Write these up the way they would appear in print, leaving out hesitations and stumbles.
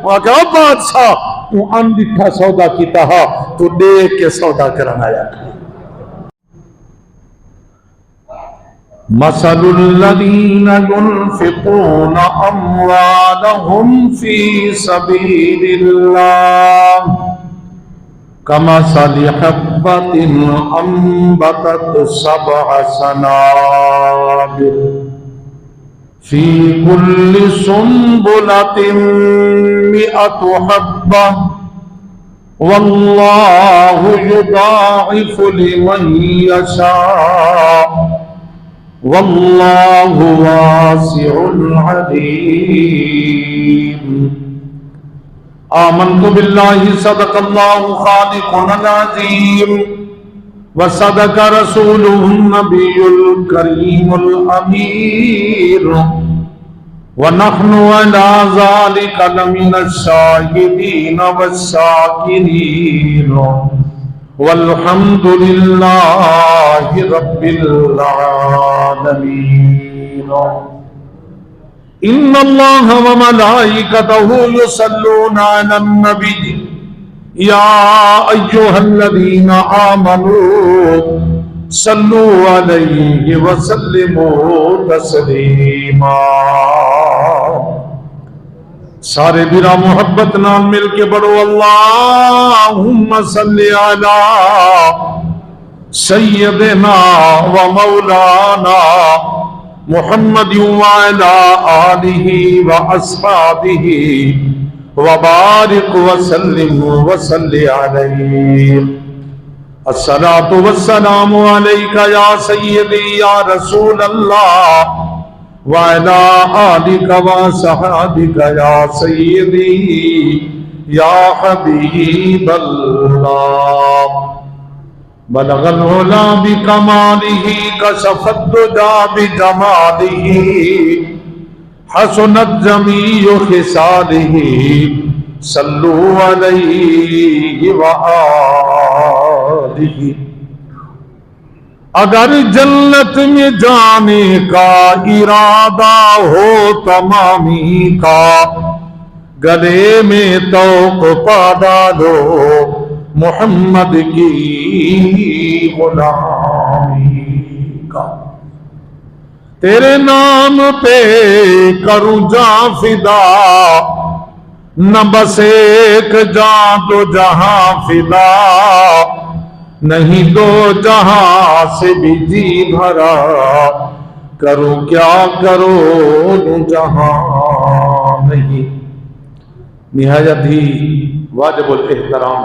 وہاں کہ بادشاہ تو اندھا سودا کیتا ہا تو دیکھ کے سودا کرنا آیا. مثل الذين ينفقون أموالهم في سبيل الله كمثل حبة أنبتت 7 سنابل في كل سنبلة 100 حبة والله يضاعف لمن يشاء واللہ واسع علیم. آمنت باللہ صدق اللہ خالقنا العظیم وصدق رسولہ النبی الکریم الامیر ونحن على ذلك لمن الشاہدین والشاکرین والحمد للہ رب العالمین. ان اللہ وملائکتہ یصلون علی النبی یا ایہا الذین آمنوا صلوا علیہ وسلموا تسلیما. سارے برا محبت نام مل کے بڑھو اللہم صلی علی سیدنا و مولانا محمد وعلی آلہ و اصحابہ وبارک وسلم وصلی علیہ. الصلاة والسلام علیکہ یا سیدی یا رسول اللہ وعلى آلك وصحابك يا سيدي يا حبيب الله. بلغ العلا بكماله كشف الدجى بجماله حسنت جميع خصاله صلوا عليه وآله. اگر جنت میں جانے کا ارادہ ہو تمامی کا گلے میں توق پا ڈالو محمد کی غلامی کا. تیرے نام پہ کروں جاں فدا نہ بس ایک جاں تو جہاں فدا نہیں دو جہاں سے بھی جی بھرا کروں کیا کرو جہاں نہیں. نہایت ہی واجب الاحترام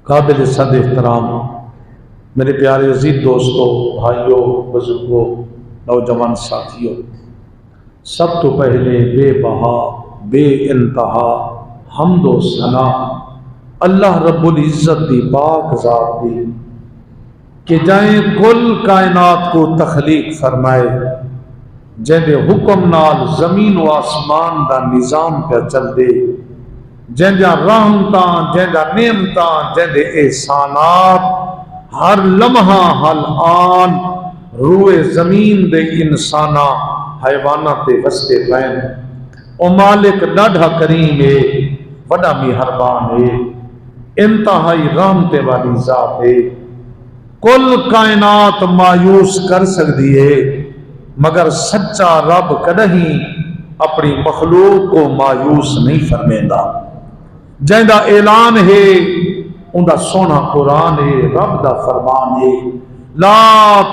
قابل صد احترام میرے پیارے عزیز دوستوں، بھائیوں، بزرگوں، نوجوان ساتھیوں، سب تو پہلے بے بہا بے انتہا حمد و ثنا اللہ رب العزت دی پاک ذات دی کہ جائیں کل کائنات کو تخلیق فرمائے، جہدے حکم نال زمین و آسمان دا نظام پہ چل دے، جہدے رحمتاں، جہدے نعمتاں، جہدے احسانات ہر لمحہ ہر آن روئے زمین دے انساناں حیوانات دے وستے پین. او مالک ڈاڈھا کریم ہے، وڈا مہربان ہے، انتہائی رحمت والی ذات ہے. کل کائنات مایوس کر سکتی ہے مگر سچا رب کدہیں اپنی مخلوق کو مایوس نہیں فرمیندہ. جہاں اعلان ہے ان دا سونا قرآن ہے، رب دا فرمان ہے لا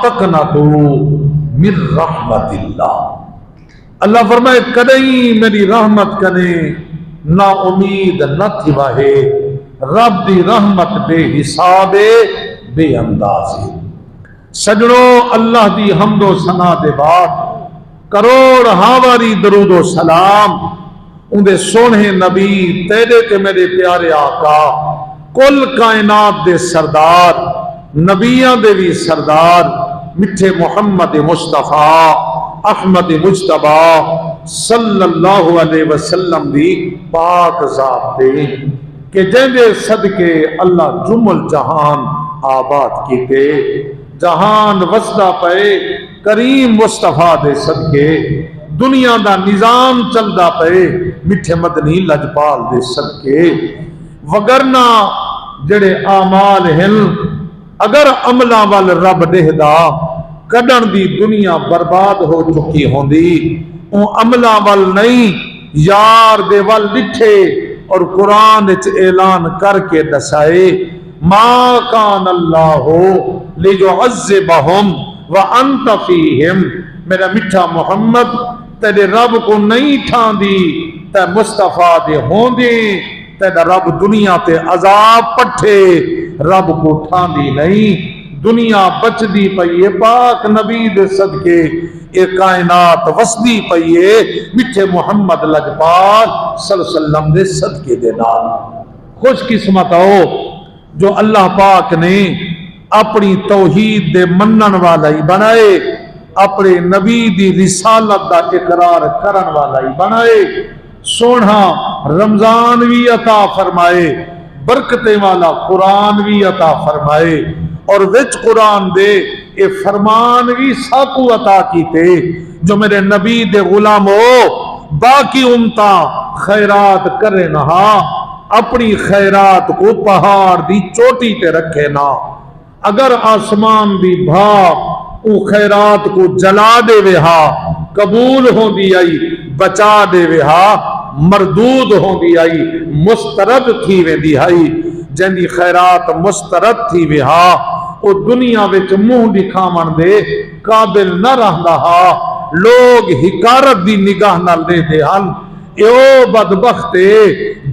تقنطوا من رحمت اللہ. اللہ فرمائے کدہیں میری رحمت کنے نا امید نہ تھی واہے. رب دی رحمت بے حساب بے انداز ہے. سجنوں، اللہ دی حمد و ثنا دے بعد کروڑ ہاواری درود و سلام ان دے سونے نبی تیرے کے میرے پیارے آقا کل کائنات دے سردار، نبیاں دے بھی سردار میٹھے محمد مصطفیٰ احمد مجتبی صلی اللہ علیہ وسلم دی پاک ذات دے کہ جہاں صدقے اللہ جمل جہان آباد کیتے. جہان وسدا پے کریم مصطفیٰ دے صدقے دنیا دا نظام چلدا پے میٹھے مدنی لجپال دے صدقے، وگرنہ جڑے اعمال ہیں اگر عملاں وال رب دہدا کڈن دی دنیا برباد ہو چکی ہوندی، او عملاں وال نہیں یار دے وال ڈٹھے اور قرآن وچ اعلان کر کے دسائے ما کان اللہ لیعذبہم وانت فیہم، میرا میٹھا محمد تیرے رب کو نہیں ٹھاندی تے مصطفیٰ دے ہوندی تیرا رب دنیا تے عذاب پٹھے، رب کو ٹھاندی نہیں، دنیا بچ دی پئیے پاک نبی دے صدقے، اے کائنات وسدی پئیے میٹھے محمد لجپال صلی اللہ علیہ وسلم دے صدقے دے نال۔ خوش قسمت ہو جو اللہ پاک نے اپنی توحید دے منن والا ہی بنائے، اپنے نبی دی رسالت دا اقرار کرن والا ہی بنائے، سونا رمضان بھی عطا فرمائے، برکتے والا قرآن بھی عطا فرمائے، اور وچ قرآن دے اے فرمان بھی ساکو عطا کیتے جو میرے نبی دے غلام ہو باقی امتاں خیرات کرے نہا، اپنی خیرات کو پہاڑ دی چوٹی تے رکھے نا، اگر آسمان دی بھا او خیرات کو جلا دے وہا قبول ہوں دی آئی، بچا دے وہا مردود ہوں دی آئی، مسترد تھی وے دی آئی، جن دی خیرات مسترد تھی وہا او دنیا وچ منہ دکھاون دے قابل نہ رہندا ہا، لوگ حکارت دی نگاہ نال دے دے ہن، ایو بدبخت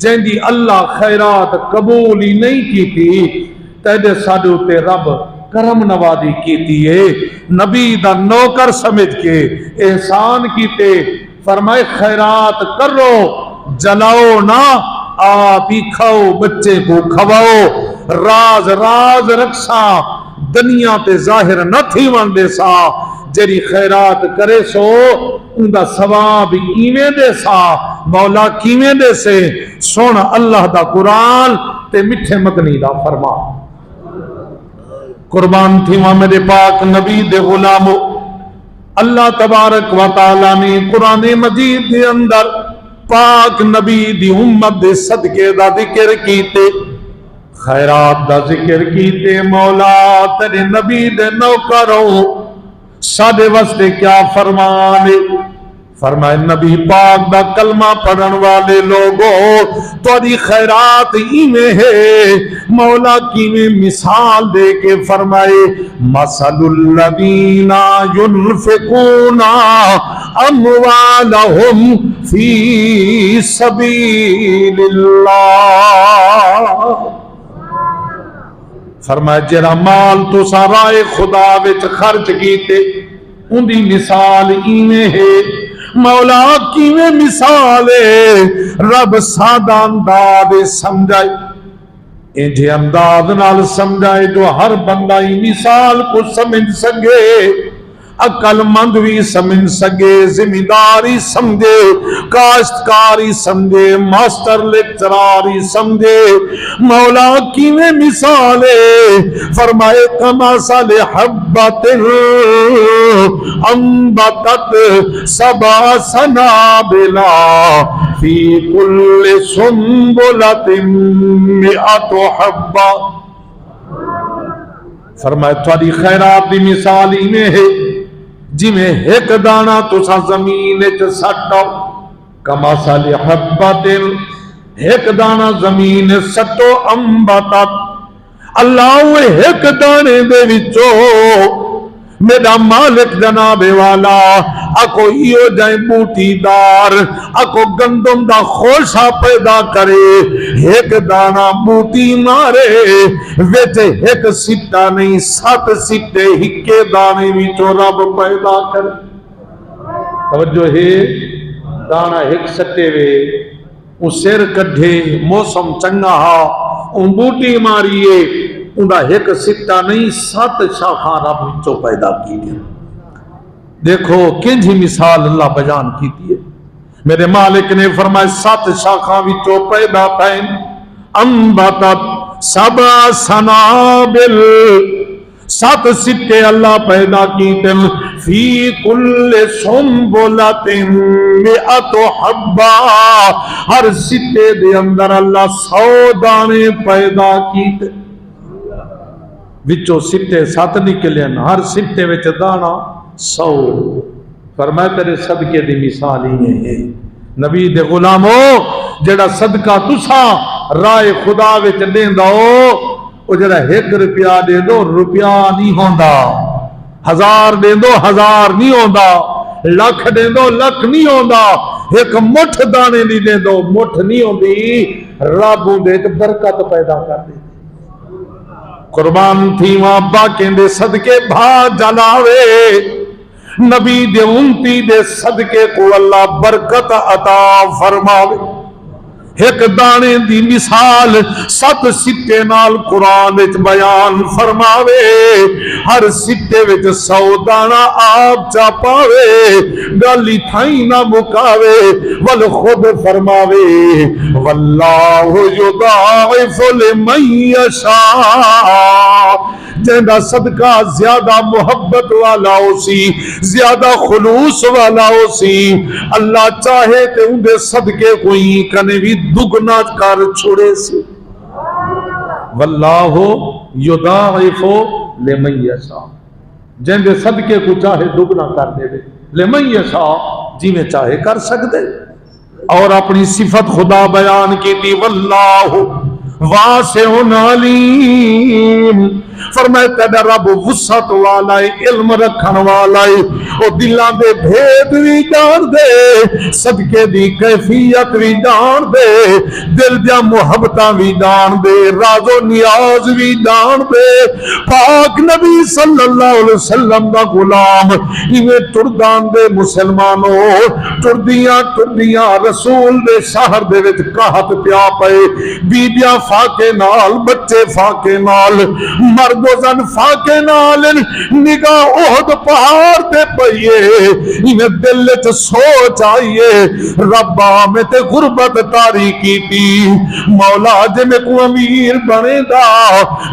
جن دی اللہ خیرات قبول ہی نہیں کیتی، تیرے ساڈے تے رب کرم نوازی کیتی ہے، نبی دا نوکر سمجھ کے احسان کیتے، فرمائے خیرات کرو جلاؤ نہ، آپ ہی کھاؤ بچے کو کھواؤ، راز راز رکھسا دنیا تے ظاہر نہ تھی ون دے سا، جری خیرات کرے سو ان دا ثواب ایویں دے سا، مولا کیویں دے سے، سونا اللہ دا قرآن تے میٹھے مدنی دا فرما۔ قربان تھی وہاں میرے پاک نبی دے غلامو، اللہ تبارک و تعالیٰ نے قرآن مجید دے اندر پاک نبی دی امت دے صدقے دا ذکر کیتے، خیرات دا ذکر کیتے، مولا تیرے نبی دے نوکرو ساڈے واسطے کیا فرمانے، فرمائے نبی پاک دا کلمہ پڑھن والے لوگوں تیری خیرات ایویں ہے، مولا کیویں مثال دے کے فرمائے مثل الذین ينفقون اموالهم فی سبیل اللہ، فرمائے جرا مال تو سارائے خدا وچ خرچ کیتے ان دی مثال ایویں ہے، مولا کیویں مثال ہے، رب سادہ انداز سمجھائے، انجھے انداز نال سمجھائے جو ہر بندہ ہی مثال کو سمجھ سکے، عقل مند بھی سمجھ سکے، زمینداری سمجھے، کاشتکاری سمجھے، ماسٹر لیکچراری سمجھے، مولا کیویں مثال ہے، فرمائے کمثل حبۃ انبتت سبع سنابل فی کل سنبلۃ مئۃ حبۃ، فرمائے تھوڑی خیرات دی مثال ہی میں ہے جی میں ایک دانہ تسا زمین وچ سٹو، کمثل حبۃ ایک دانہ زمین سٹو انبتت، اللہ ایک دانے دے وچوں میرا مالک جناب والا اکو ایو جائیں بوٹی دار اکو گندم دا خوشا پیدا کرے، ایک دانا بوٹی مارے ویچ ایک سٹا نہیں 7 سٹے ہکے دانے وچوں رب پیدا کرے، توجہ ہے دانا ایک سٹے وے ان سیر کڈھے موسم چنگا ہا ان بوٹی ماریے انہا ایک سٹا نہیں 7 شاخاں رب وچوں پیدا کی گیا، دیکھو کنجھی مثال اللہ بیان کیتی ہے، میرے مالک نے فرمائے 7 شاخاں وچوں پیدا پین، انبتت سبع سنابل سات سکے اللہ پیدا کیتے فی کل سنبلۃ مئۃ حبہ، ہر سکے دے اندر اللہ 100 دانے پیدا کیتے، وچوں سکے 7 نکلے، ہر سکے وچ دانا 100۔ فرمایا تیرے صدقے دی مثال ہی ہے نبی دے غلامو، جڑا صدقہ تساں راہ خدا وچ دیندا ہو، او جڑا 1 روپیہ دے دو روپیہ نہیں ہوندا، 1000 دے دو 1000 نہیں ہوندا، لکھ دے دو لکھ نہیں ہوندا، ایک مٹھ دانے دی دے دو مٹھ نہیں ہوندی، رب دے تے برکت پیدا کر دے۔ قربان تھی ماں با کہندے صدقے بھا جلاوے، نبی دے امتی دے صدقے کو اللہ برکت عطا فرماوے۔ ایک دانے دی مثال 7 سکے نال قرآن وچ بیان فرماوے، ہر سکے وچ 100 دانا آپ چا پاوے، گالی تھائی نہ مکاوے، ول خود فرماوے واللہ یضاعف لمن یشاء، جہاں صدقہ زیادہ محبت والا ہو سی، زیادہ خلوص والا ہو سی، اللہ چاہے تے ان دے صدقے کوئی کنے بھی دگنا کر چھوڑے سی۔ واللہ یضاعف لمن یشاء، جہاں دے صدقے کو چاہے دگنا کر دے، لمن یشاء جی میں چاہے کر سکتے۔ اور اپنی صفت خدا بیان کی تھی واللہ واسع علیم، فرمائے تیرا رب وسعت والا ہے، علم رکھن والا ہے، او دلاں دے بھید بھی جان دے، صدقے دی کیفیت بھی جان دے، دل دیا محبتاں بھی جان دے، راز و نیاز بھی جان دے۔ پاک نبی صلی اللہ علیہ وسلم دا غلام ایویں ٹردان دے مسلمانوں، ٹردیاں رسول دے شہر دے وچ قحط پیا پئے، بیبیاں فاقے نال، بچے فاقے نال، مرد و زن فاقے نال، نگاہ احد پہاڑ تے پئیے، انہیں دل وچ سوچ آئیے ربا میں تے غربت تاری کیتی، مولا جے میں کو امیر بنے دا،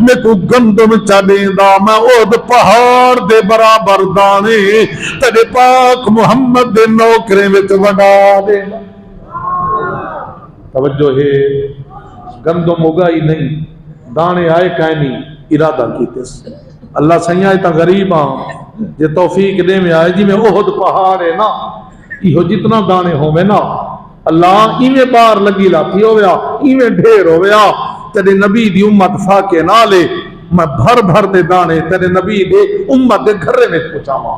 میں کو گندم چلے دا، میں احد پہاڑ دے برابر دانے تیرے پاک محمد دے نوکرے وچ وڈا دے۔ توجہ ہے، گندم اگائی نہیں، دانے آئے کہیں نہیں، ارادہ کیتے سے اللہ سیاں تا غریب ہاں جے توفیق دے میں آئے جی میں احد پہاڑ ہے نا، یہ جتنا دانے ہوئے نا اللہ ایویں بار لگی لاتی ہویا، ایویں ڈھیر ہویا، تیرے نبی دی امت فاقے نالے، میں بھر بھر دے دانے تیرے نبی دے امت دے گھرے میں پہنچا ماں۔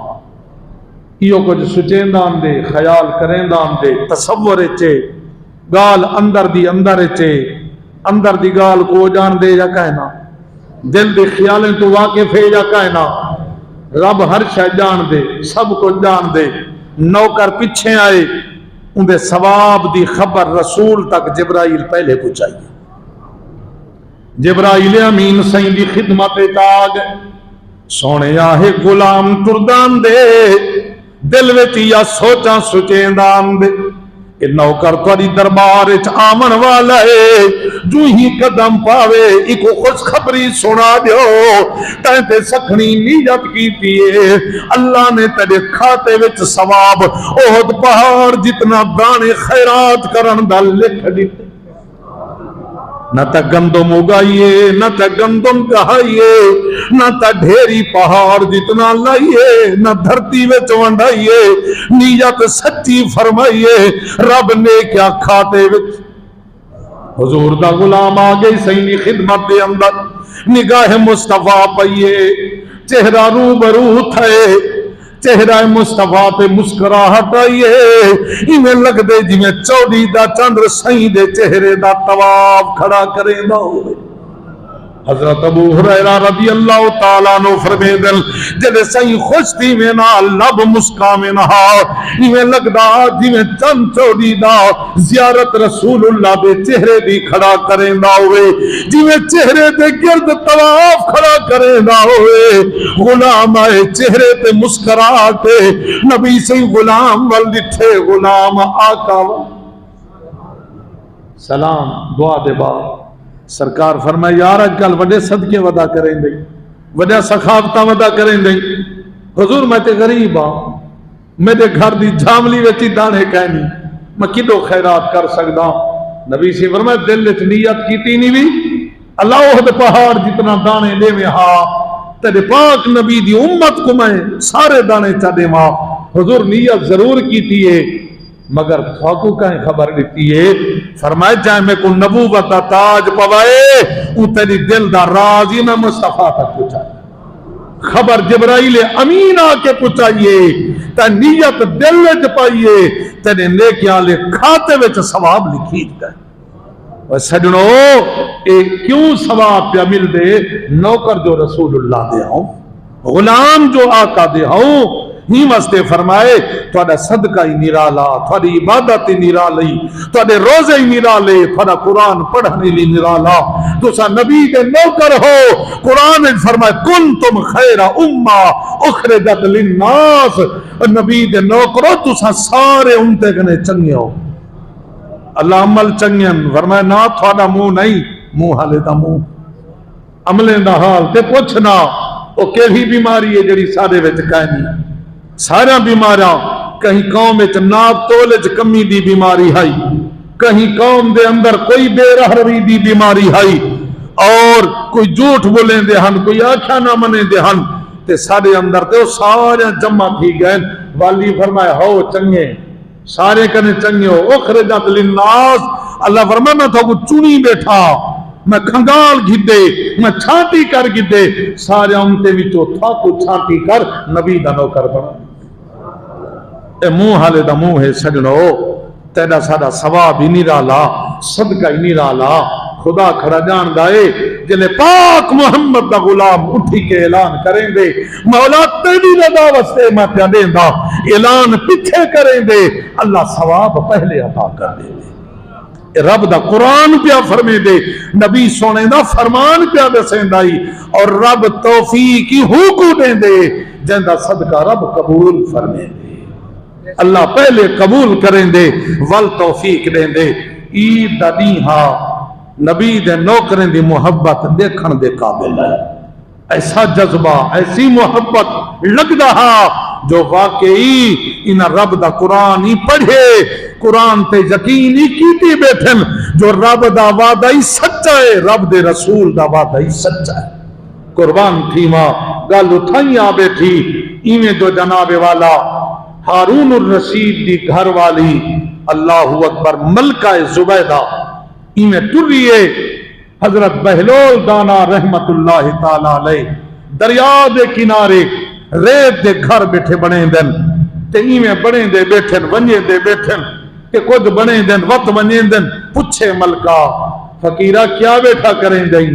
یہ کچھ سچین دان دے، خیال کریں دان دے، تصور چے گال اندر دی اندر چے، اندر دی گال کو جان دے یا کہنا، دل دے خیالیں تو واقف ہے یا کہنا، رب ہر شے جان دے، سب کو جان دے۔ نوکر پیچھے آئے، ان دے ثواب دی خبر رسول تک جبرائیل پہلے پہنچائی، جبرائیل امین سائیں دی خدمت تاگ سونے آہے غلام تردان دے، دل وچ یا سوچاں سچیں دان دے کہ نوکر توڑی دربار آمن والا ہے، جو ہی قدم پاوے ایک خوش خبری سنا دیو، تینتے سکھنی نیت کی تیئے، اللہ نے تیرے کھاتے وچ ثواب احد پہاڑ جتنا دانے خیرات کرن دا لکھ دیتے۔ نہ تا گندم اگائیے، نہ تا گندم کہائیے، نہ تا ڈھیری پہاڑ جتنا لائیے، نہ دھرتی میں چونڈائیے، نیت سچی فرمائیے، رب نے کیا کھاتے وچ۔ حضور دا غلام آگئی سینی خدمت دے اندر، نگاہ مصطفیٰ پئیے، چہرہ روبرو تھے، چہرہ مصطفیٰ پہ مسکراہٹ آئیے، انہیں لگ دے جی میں چوڑی دا چندر سائیں دے چہرے دا طواف کھڑا کریں دا ہوئے۔ حضرت ابو ہریرہ رضی اللہ تعالیٰ نو فرمیدن جلے سائیں خوش تھی میں نہ لب مسکا میں نہ انہیں لگ دا جی میں چند چوڑی دا زیارت رسول اللہ دے چہرے دی کھڑا کریں دا ہوئے، جی میں چہرے دے گرد طواف کھڑا کریں دا ہوئے۔ غلام آئے چہرے تے مسکراتے، نبی سے غلام والدھے غلام آقا سلام دعا دے بعد سرکار فرمائے یار اجکل وڈے صدقے ودا کریں گے، وڈا سخاوتاں ودا کریں دیں حضور میں تے غریب ہاں میرے گھر دی جھاملی وچ دانے کہنی میں کدو خیرات کر سکدا نبی سے فرمایا دل وچ نیت کیتی نہیں بھی اللہ احد پہاڑ جتنا دانے دے میں ہاں تیرے پاک نبی دی امت کو میں سارے دانے چا دے ماں حضور نیت ضرور کیتی ہے مگر تھاکو کہیں خبر دیتی ہے فرمائے جائے میں کو نبوت تاج پوائے او تیری دل دا راضی میں مصطفیٰ تک پوچھا خبر جبرائیل امین آ کے پوچھائیے تا نیت دل وچ پائیے تیرے نیکیاں لے کھاتے وچ ثواب لکھی جائے سجنو اے کیوں ثواب پہ مل دے نوکر جو رسول اللہ دے ہوں غلام جو آقا دے ہوں ہی واسطے فرمائے تھوڑا صدقہ ہی نرالا تھوڑی عبادت ہی نرالی تھوڑے روزے ہی نرالے تھوڑا قرآن پڑھنے لی نرالا تو سا نبی کے نوکر ہو قرآن فرمائے کنتم خیر امہ اخرجت للناس نبی کے نوکرو تو سا سارے امتے کنے چنگے ہو اللہ عمل چنگن فرمائے نا تھوڑا منہ نہیں منہ حالے دا منہ عملیں دا حال تے پوچھنا او کیہی بیماری ہے جڑی سارے وچ کہنی سارا بیماراں کہیں قوم وچ ناپ تول وچ کمی دی بیماری ہے کہیں قوم دے اندر کوئی بے رہروی دی بیماری ہے اور کوئی جھوٹ بولیں دے ہن کوئی آکھیا نہ منے دے ہن تے سارے اندر تے سارے جمع تھی گئے والی فرمایا ہو چنگے سارے کنے چنگے ہو اخرجت للناس اللہ فرمایا میں تو کو چنی بیٹھا میں کھنگال گھدے میں چھانٹی کر گھدے سارے امتے وچوں تھا کو چھانٹی کر نبی دا نوکر بنا اے منہ حالے دا منہ ہے سجنو تیرا سارا ثواب ہی نہیں رالا صدقہ ہی نہیں رالا خدا کھڑا جان دائے جلے پاک محمد دا غلام اٹھی کے اعلان کریں دے مولا تیری رضا واسطے میں پیا دیں دا اعلان پیچھے کریں دے اللہ ثواب پہلے عطا کر دے دے رب دا قرآن پیا فرمے دے نبی سونے دا فرمان پیا دسیں دائی اور رب توفیقی حقوق دیں دے جن دا صدقہ رب قبول فرمے دے اللہ پہلے قبول کریں دے ول توفیق دیں دے عید دا دیہا نبی دے نوکریں دی محبت دیکھن دے قابل ہے ایسا جذبہ ایسی محبت لگ رہا جو واقعی انہ رب دا قرآن ہی پڑھے قرآن تے یقین ہی کیتی بیٹھن جو رب دا وعدہ ہی سچا ہے رب دے رسول دا وعدہ ہی سچا ہے قربان تھی ماں گل اٹھائی آ بیٹھی ایویں جو جناب والا ہارون الرشید دی گھر والی اللہ اکبر ملکہ زبیدہ ایمیں ٹریے حضرت بہلول دانا رحمت اللہ تعالی علیہ دریا دے کنارے ریت دے گھر بیٹھے بنے دن تے ایمیں بنے دے بیٹھن ونجے دے بیٹھن کہ کچھ بنے دن وقت ونجے دن پچھے ملکہ فقیرہ کیا بیٹھا کریں دیں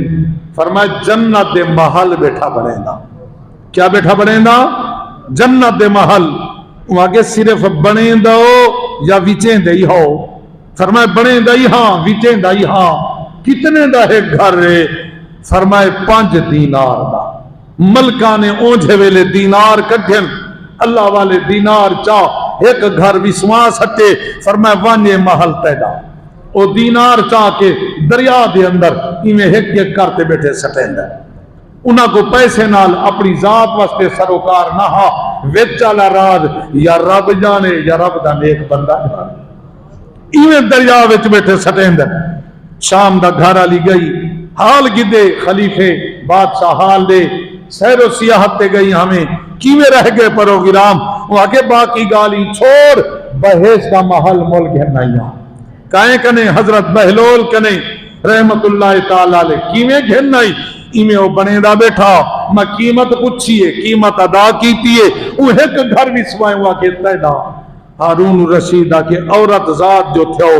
فرمائے جنت دے محل بیٹھا بنے دا کیا بیٹھا بنے دا جنت دے محل وہاں صرف بنے دو یا وچیں دے ہو فرمائے بنے دائی ہاں وچیں دائی ہاں کتنے دا ہے گھر رہے فرمائے 5 دینار دا ملکہ نے اونجھے ویلے دینار کٹھن اللہ والے دینار چاہ ایک گھر وسواس ہٹے فرمائے وانے محل تیدا او دینار چاہ کے دریا دے اندر ایمیں ایک کرتے بیٹھے سٹیں دے انہاں کو پیسے نال اپنی ذات واسطے سروکار نہ ہا ویچالا راز یا رب جانے یا رب دا نیک بندہ جانے ایویں دریا وچ بیٹھے سٹیں دے شام دا گھر علی گئی حال گدے خلیفے بادشاہ حال دے سیر و سیاحت تے گئی ہمیں کیویں رہ گئے پروگرام وہ آگے باقی گالی چھوڑ بہیش کا محل مول گھنائیاں کائیں کنے حضرت بہلول کنے رحمت اللہ تعالیٰ لے کیویں گھنائی ایمیں وہ بنے دا بیٹھا میں قیمت پوچھیے قیمت ادا کیتیے وہ ایک گھر بھی سوائیں ہوا کہ تیدا ہارون رشیدہ کے عورت ذات جو تھو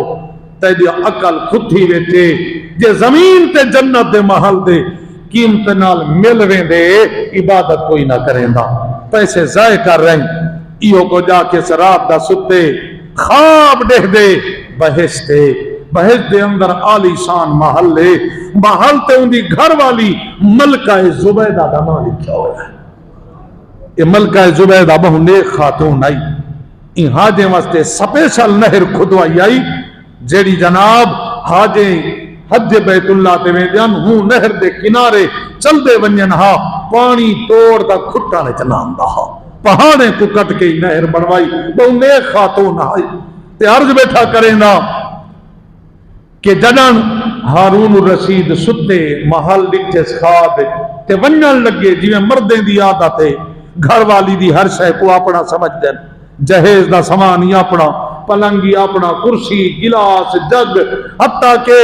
تیدی عقل خود ہی بیٹھے جے زمین تے جنت دے محل دے قیمت نال ملویں دے عبادت کوئی نہ کریں دا پیسے ضائع کر رہے ہیں ایہو کو جا کے سراب دا ستے خواب دیکھ دے بہشت دے اندر عالی شان محل لے محل تے ان دی گھر والی ملکہ زبیدہ دا نام لکھا ہوا ہے یہ ملکہ زبیدہ بہو نیک خاتون آئی ان حاجیں واسطے سپیشل نہر کھدوائی آئی جیڑی جناب حاجیں حج بیت اللہ تے ویندیاں ہوں نہر دے کنارے چل دے ونجن ہا پانی توڑ دا کھٹا نے چناندا ہا پہاڑے کو کٹ کے نہر بنوائی تو نیک خاتون آئی تے عرض بیٹھا کریں نا کہ جنن ہارون الرشید ستے محل ڈٹھے سخاد تے ونجن لگے جی میں مردیں دی عادت ہے گھر والی دی ہر شے کو اپنا سمجھ دین جہیز دا سامان ہی اپنا پلنگی اپنا کرسی گلاس جگ حتیٰ کہ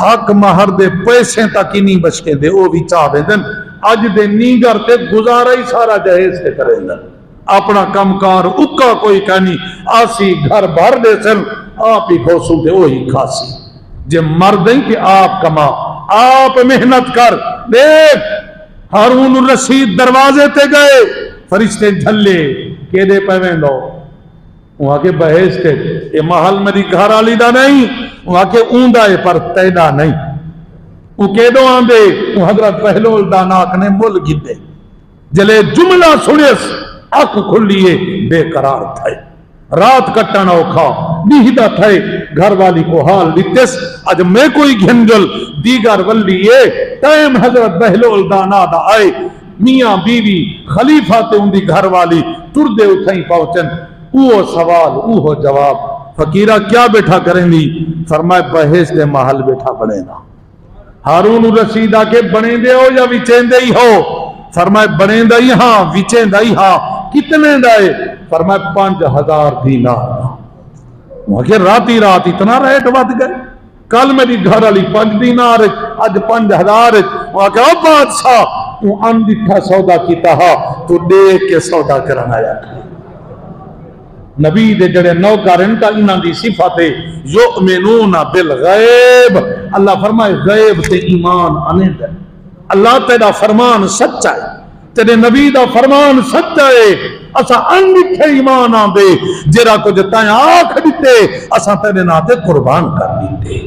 حق مہر دے پیسے تک ہی نہیں بچے دے وہ بھی چاہ دیں اج دے نیگر تے گزارا ہی سارا جہیز سے کریں دیں اپنا کمکار اکا کوئی کہنی آسی گھر بھر دے سن آپ ہی گھوسو دے وہی کھاسی جے مردیں کہ آپ کما آپ محنت کر دیکھ ہارون الرشید دروازے تے گئے فرشتے جھلے کہ دے پہویں دو وہاں کے بحیث تے یہ محل میری گھر آلی دا نہیں وہاں کے اوندہ ہے پر تیدہ نہیں وہ کہ دو آندے وہ حضرت پہلو داناک نے مل گھتے جلے جملہ سنیس آنکھ کھلیے بے قرار تھے رات کٹنا اوکھا نیہدہ تھے گھر والی کو حال لیتس آج میں کوئی گھنجل دیگر ولیے ٹائم حضرت بہلول دانا دا آئے میاں بیوی خلیفہ تے ان دی گھر والی تردے اتھائیں پہنچن اوہ سوال اوہ جواب فقیرہ کیا بیٹھا کریں دی فرمائے بحیث دے محل بیٹھا بڑھے نا ہارون الرشید آکے بڑھیں دے ہو یا وچین دے ہی ہو فرمائے بڑھیں دے ہی ہاں وچین دے ہی ہاں کتنے دائے فرمائے 5000 دینار وہاں کہ راتی رات اتنا ریٹ بات گئے کل میری گھر علی 5 دینار آج 5000 وہاں کہ او بادشاہ وہ اندھا سودا کی تہا تو دیکھ کے سودا کرنا آیا نبی دے جڑے نوکارن کا انہاں دی صفت ہے یؤمنون بالغیب اللہ فرمائے غیب تے ایمان آنے دے اللہ تیرا فرمان سچا ہے تیرے نبی دا فرمان سچا ہے اسا انڈھے ایمان آن دے جیرا کو جتائیں آنکھ دیتے اسا تیرے ناتے قربان کر دیتے